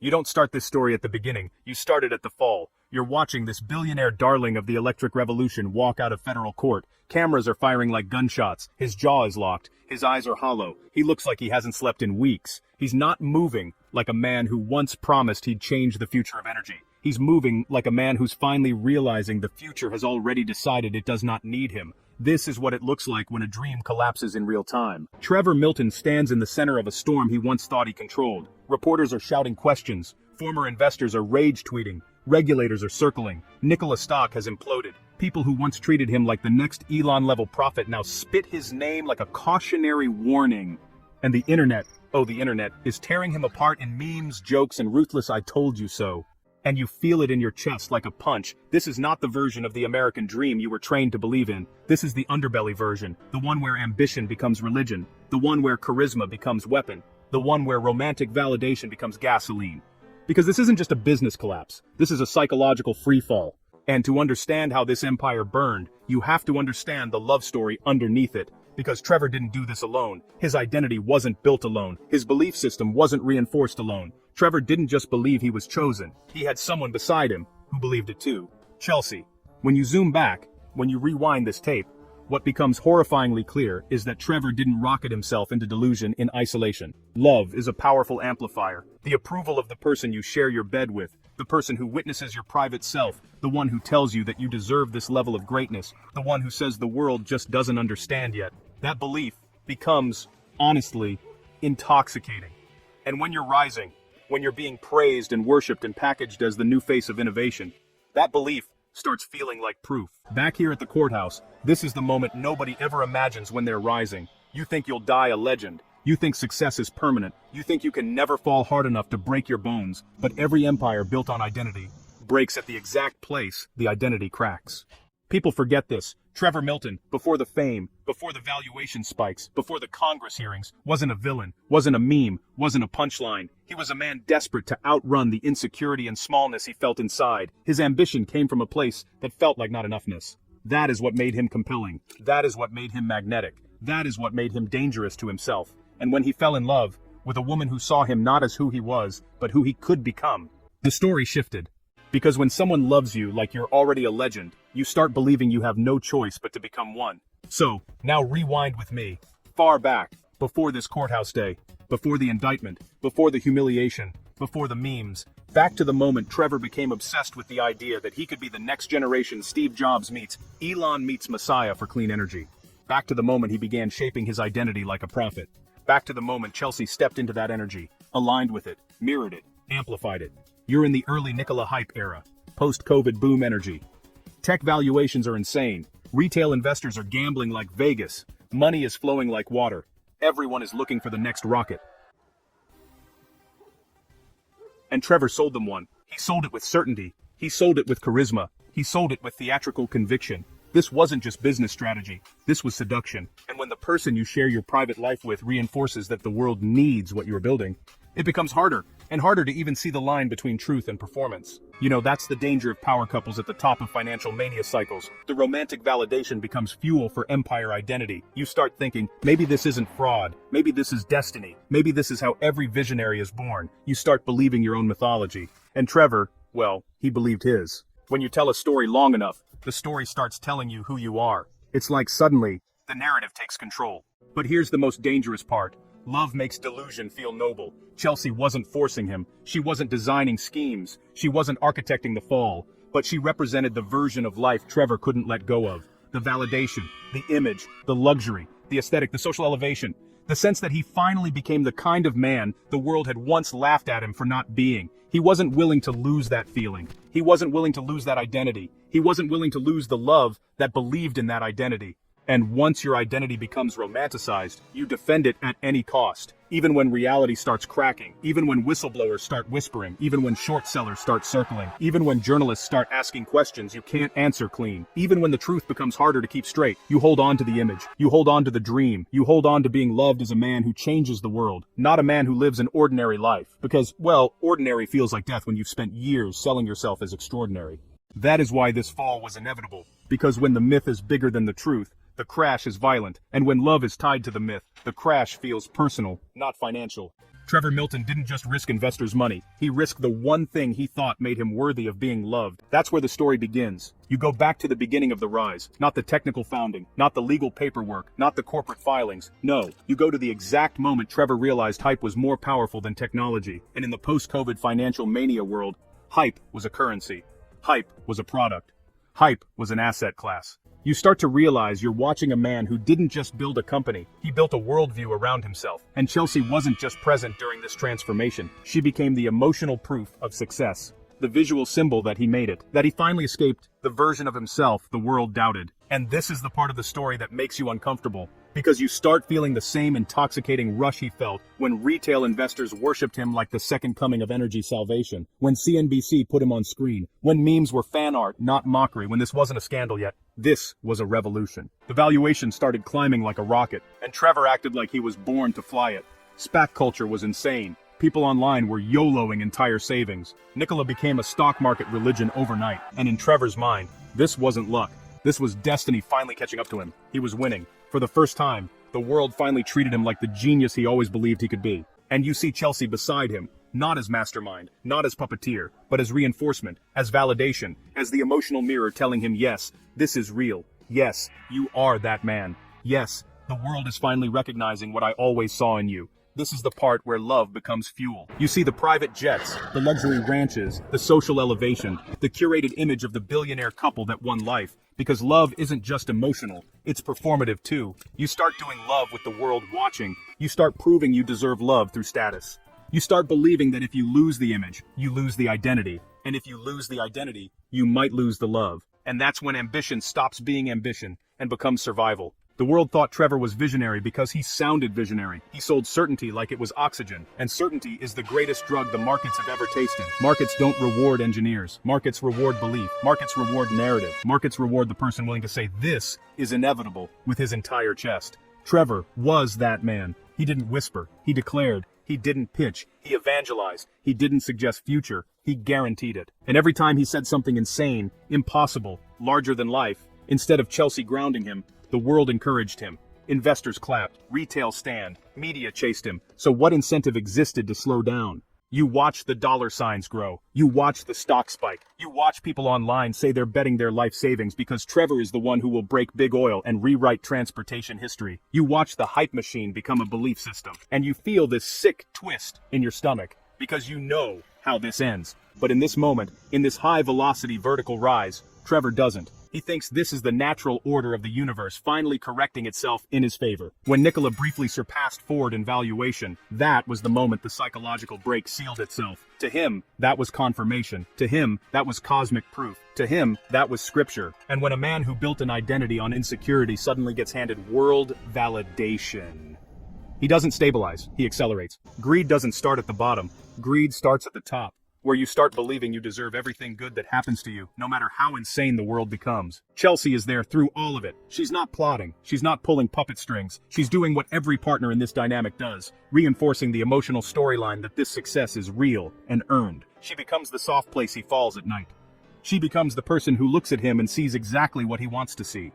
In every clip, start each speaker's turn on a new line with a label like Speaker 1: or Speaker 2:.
Speaker 1: You don't start this story at the beginning, you start it at the fall. You're watching this billionaire darling of the electric revolution walk out of federal court. Cameras are firing like gunshots. His jaw is locked. His eyes are hollow. He looks like he hasn't slept in weeks. He's not moving like a man who once promised he'd change the future of energy. He's moving like a man who's finally realizing the future has already decided it does not need him. This is what it looks like when a dream collapses in real time. Trevor Milton stands in the center of a storm he once thought he controlled. Reporters are shouting questions. Former investors are rage tweeting. Regulators are circling. Nikola stock has imploded. People who once treated him like the next Elon-level prophet now spit his name like a cautionary warning. And the internet, is tearing him apart in memes, jokes, and ruthless "I told you so." And you feel it in your chest like a punch. This is not the version of the American dream you were trained to believe in. This is the underbelly version, the one where ambition becomes religion, the one where charisma becomes weapon, the one where romantic validation becomes gasoline. Because this isn't just a business collapse, this is a psychological freefall. And to understand how this empire burned, you have to understand the love story underneath it. Because Trevor didn't do this alone. His identity wasn't built alone. His belief system wasn't reinforced alone. Trevor didn't just believe he was chosen. He had someone beside him who believed it too. Chelsea. When you zoom back, when you rewind this tape, what becomes horrifyingly clear is that Trevor didn't rocket himself into delusion in isolation. Love is a powerful amplifier. The approval of the person you share your bed with, the person who witnesses your private self, the one who tells you that you deserve this level of greatness, the one who says the world just doesn't understand yet. That belief becomes, honestly, intoxicating. And when you're rising, when you're being praised and worshipped and packaged as the new face of innovation, that belief starts feeling like proof. Back here at the courthouse, this is the moment nobody ever imagines when they're rising. You think you'll die a legend. You think success is permanent. You think you can never fall hard enough to break your bones. But every empire built on identity breaks at the exact place the identity cracks. People forget this. Trevor Milton, before the fame, before the valuation spikes, before the Congress hearings, wasn't a villain, wasn't a meme, wasn't a punchline. He was a man desperate to outrun the insecurity and smallness he felt inside. His ambition came from a place that felt like not enoughness. That is what made him compelling. That is what made him magnetic. That is what made him dangerous to himself. And when he fell in love with a woman who saw him not as who he was, but who he could become, the story shifted. Because when someone loves you like you're already a legend, you start believing you have no choice but to become one. So, now rewind with me. Far back, before this courthouse day, before the indictment, before the humiliation, before the memes, back to the moment Trevor became obsessed with the idea that he could be the next generation Steve Jobs meets Elon meets Messiah for clean energy. Back to the moment he began shaping his identity like a prophet. Back to the moment Chelsea stepped into that energy, aligned with it, mirrored it, amplified it. You're in the early Nikola hype era, post-COVID boom energy. Tech valuations are insane. Retail investors are gambling like Vegas. Money is flowing like water. Everyone is looking for the next rocket. And Trevor sold them one. He sold it with certainty. He sold it with charisma. He sold it with theatrical conviction. This wasn't just business strategy. This was seduction. And when the person you share your private life with reinforces that the world needs what you're building, it becomes harder and harder to even see the line between truth and performance. You know, that's the danger of power couples at the top of financial mania cycles. The romantic validation becomes fuel for empire identity. You start thinking, maybe this isn't fraud. Maybe this is destiny. Maybe this is how every visionary is born. You start believing your own mythology. And Trevor, well, he believed his. When you tell a story long enough, the story starts telling you who you are. It's like suddenly, the narrative takes control. But here's the most dangerous part. Love makes delusion feel noble. Chelsea wasn't forcing him. She wasn't designing schemes. She wasn't architecting the fall. But she represented the version of life Trevor couldn't let go of. The validation, the image, the luxury, the aesthetic, the social elevation. The sense that he finally became the kind of man the world had once laughed at him for not being. He wasn't willing to lose that feeling. He wasn't willing to lose that identity. He wasn't willing to lose the love that believed in that identity. And once your identity becomes romanticized, you defend it at any cost. Even when reality starts cracking, even when whistleblowers start whispering, even when short sellers start circling, even when journalists start asking questions you can't answer clean, even when the truth becomes harder to keep straight, you hold on to the image, you hold on to the dream, you hold on to being loved as a man who changes the world, not a man who lives an ordinary life. Because, well, ordinary feels like death when you've spent years selling yourself as extraordinary. That is why this fall was inevitable. Because when the myth is bigger than the truth, the crash is violent, and when love is tied to the myth, the crash feels personal, not financial. Trevor Milton didn't just risk investors' money, he risked the one thing he thought made him worthy of being loved. That's where the story begins. You go back to the beginning of the rise, not the technical founding, not the legal paperwork, not the corporate filings. No, you go to the exact moment Trevor realized hype was more powerful than technology. And in the post-COVID financial mania world, hype was a currency. Hype was a product. Hype was an asset class. You start to realize you're watching a man who didn't just build a company, he built a worldview around himself. And Chelsea wasn't just present during this transformation. She became the emotional proof of success. The visual symbol that he made it, that he finally escaped the version of himself the world doubted. And this is the part of the story that makes you uncomfortable, because you start feeling the same intoxicating rush he felt when retail investors worshipped him like the second coming of energy salvation, when CNBC put him on screen, when memes were fan art, not mockery, when this wasn't a scandal yet. This was a revolution. The valuation started climbing like a rocket, and Trevor acted like he was born to fly it. SPAC culture was insane. People online were YOLOing entire savings. Nikola became a stock market religion overnight, and in Trevor's mind, this wasn't luck. This was destiny finally catching up to him. He was winning. For the first time, the world finally treated him like the genius he always believed he could be. And you see Chelsea beside him, not as mastermind, not as puppeteer, but as reinforcement, as validation, as the emotional mirror telling him, yes, this is real. Yes, you are that man. Yes, the world is finally recognizing what I always saw in you. This is the part where love becomes fuel. You see the private jets, the luxury ranches, the social elevation, the curated image of the billionaire couple that won life. Because love isn't just emotional, it's performative too. You start doing love with the world watching. You start proving you deserve love through status. You start believing that if you lose the image, you lose the identity. And if you lose the identity, you might lose the love. And that's when ambition stops being ambition and becomes survival. The world thought Trevor was visionary because he sounded visionary. He sold certainty like it was oxygen. And certainty is the greatest drug the markets have ever tasted. Markets don't reward engineers. Markets reward belief. Markets reward narrative. Markets reward the person willing to say this is inevitable with his entire chest. Trevor was that man. He didn't whisper. He declared. He didn't pitch. He evangelized. He didn't suggest future. He guaranteed it. And every time he said something insane, impossible, larger than life, instead of Chelsea grounding him, the world encouraged him. Investors clapped, retail stand, media chased him. So what incentive existed to slow down? You watch the dollar signs grow. You watch the stock spike. You watch people online say they're betting their life savings because Trevor is the one who will break big oil and rewrite transportation history. You watch the hype machine become a belief system. And you feel this sick twist in your stomach because you know how this ends. But in this moment, in this high velocity vertical rise, Trevor doesn't. He thinks this is the natural order of the universe finally correcting itself in his favor. When Nikola briefly surpassed Ford in valuation, that was the moment the psychological break sealed itself. To him, that was confirmation. To him, that was cosmic proof. To him, that was scripture. And when a man who built an identity on insecurity suddenly gets handed world validation, he doesn't stabilize, he accelerates. Greed doesn't start at the bottom. Greed starts at the top, where you start believing you deserve everything good that happens to you, no matter how insane the world becomes. Chelsea is there through all of it. She's not plotting. She's not pulling puppet strings. She's doing what every partner in this dynamic does, reinforcing the emotional storyline that this success is real and earned. She becomes the soft place he falls at night. She becomes the person who looks at him and sees exactly what he wants to see.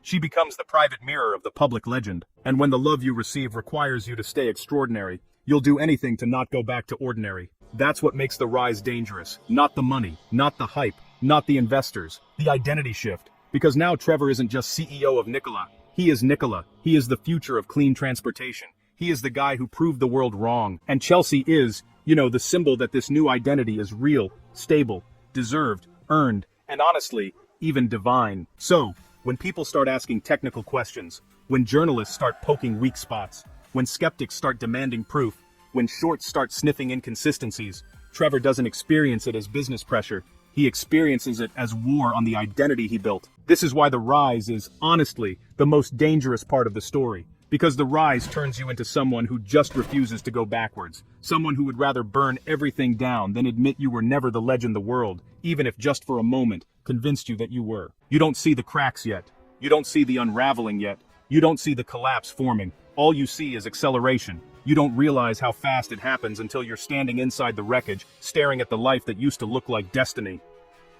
Speaker 1: She becomes the private mirror of the public legend. And when the love you receive requires you to stay extraordinary, you'll do anything to not go back to ordinary. That's what makes the rise dangerous. Not the money, not the hype, not the investors, the identity shift. Because now Trevor isn't just CEO of Nikola. He is Nikola. He is the future of clean transportation. He is the guy who proved the world wrong. And Chelsea is, the symbol that this new identity is real, stable, deserved, earned, and honestly, even divine. So, when people start asking technical questions, when journalists start poking weak spots, when skeptics start demanding proof, when shorts start sniffing inconsistencies, Trevor doesn't experience it as business pressure. He experiences it as war on the identity he built. This is why the rise is, honestly, the most dangerous part of the story. Because the rise turns you into someone who just refuses to go backwards. Someone who would rather burn everything down than admit you were never the legend the world, even if just for a moment, convinced you that you were. You don't see the cracks yet. You don't see the unraveling yet. You don't see the collapse forming. All you see is acceleration. You don't realize how fast it happens until you're standing inside the wreckage, staring at the life that used to look like destiny.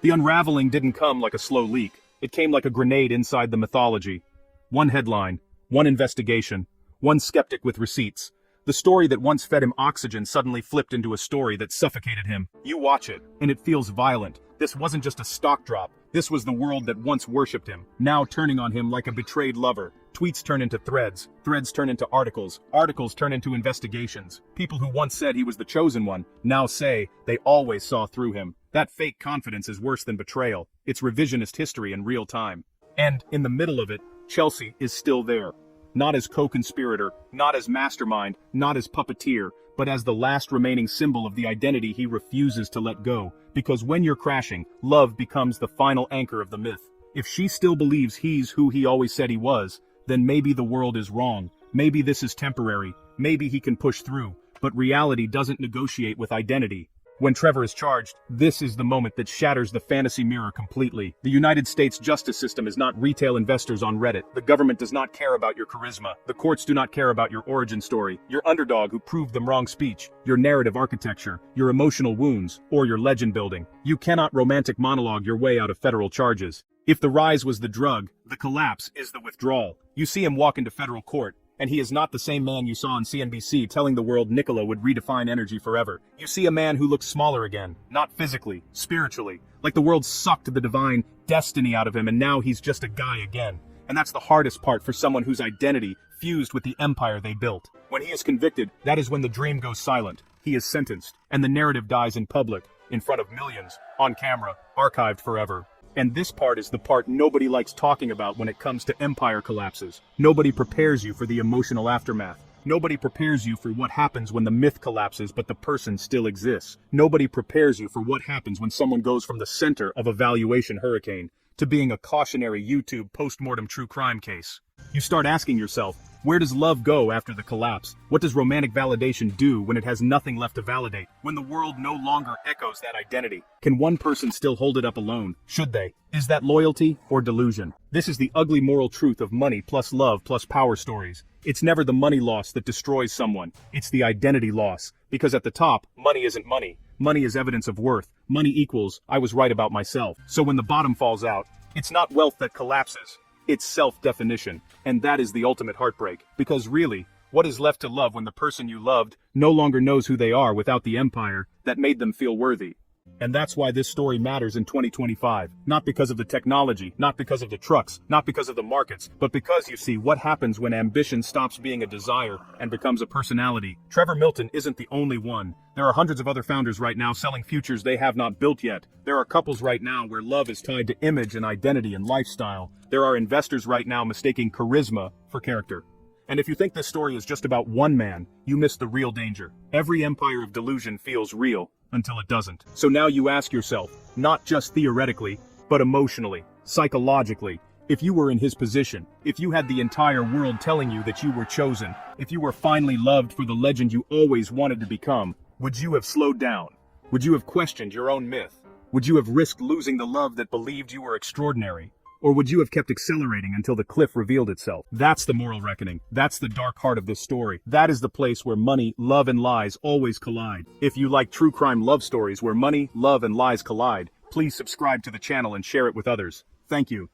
Speaker 1: The unraveling didn't come like a slow leak. It came like a grenade inside the mythology. One headline, one investigation, one skeptic with receipts. The story that once fed him oxygen suddenly flipped into a story that suffocated him. You watch it, and it feels violent. This wasn't just a stock drop. This was the world that once worshipped him, now turning on him like a betrayed lover. Tweets turn into threads. Threads turn into articles. Articles turn into investigations. People who once said he was the chosen one, now say they always saw through him. That fake confidence is worse than betrayal. It's revisionist history in real time. And, in the middle of it, Chelsea is still there. Not as co-conspirator, not as mastermind, not as puppeteer, but as the last remaining symbol of the identity he refuses to let go. Because when you're crashing, love becomes the final anchor of the myth. If she still believes he's who he always said he was, then maybe the world is wrong. Maybe this is temporary. Maybe he can push through. But reality doesn't negotiate with identity. When Trevor is charged, this is the moment that shatters the fantasy mirror completely. The United States justice system is not retail investors on Reddit. The government does not care about your charisma. The courts do not care about your origin story, your underdog who proved them wrong speech, your narrative architecture, your emotional wounds, or your legend building. You cannot romantic monologue your way out of federal charges. If the rise was the drug, the collapse is the withdrawal. You see him walk into federal court, and he is not the same man you saw on CNBC telling the world Nikola would redefine energy forever. You see a man who looks smaller again, not physically, spiritually, like the world sucked the divine destiny out of him and now he's just a guy again. And that's the hardest part for someone whose identity fused with the empire they built. When he is convicted, that is when the dream goes silent. He is sentenced, and the narrative dies in public, in front of millions, on camera, archived forever. And this part is the part nobody likes talking about when it comes to empire collapses. Nobody prepares you for the emotional aftermath. Nobody prepares you for what happens when the myth collapses but the person still exists. Nobody prepares you for what happens when someone goes from the center of a valuation hurricane to being a cautionary YouTube post-mortem true crime case. You start asking yourself, where does love go after the collapse? What does romantic validation do when it has nothing left to validate? When the world no longer echoes that identity? Can one person still hold it up alone? Should they? Is that loyalty or delusion? This is the ugly moral truth of money plus love plus power stories. It's never the money loss that destroys someone. It's the identity loss. Because at the top, money isn't money. Money is evidence of worth. Money equals, I was right about myself. So when the bottom falls out, it's not wealth that collapses. It's self-definition, and that is the ultimate heartbreak. Because really, what is left to love when the person you loved no longer knows who they are without the empire that made them feel worthy? And that's why this story matters in 2025. Not because of the technology, not because of the trucks, not because of the markets, but because you see what happens when ambition stops being a desire and becomes a personality. Trevor Milton isn't the only one. There are hundreds of other founders right now selling futures they have not built yet. There are couples right now where love is tied to image and identity and lifestyle. There are investors right now mistaking charisma for character. And if you think this story is just about one man, you miss the real danger. Every empire of delusion feels real until it doesn't. So now you ask yourself, not just theoretically, but emotionally, psychologically, if you were in his position, if you had the entire world telling you that you were chosen, if you were finally loved for the legend you always wanted to become, would you have slowed down? Would you have questioned your own myth? Would you have risked losing the love that believed you were extraordinary? Or would you have kept accelerating until the cliff revealed itself? That's the moral reckoning. That's the dark heart of this story. That is the place where money, love, and lies always collide. If you like true crime love stories where money, love, and lies collide, please subscribe to the channel and share it with others. Thank you.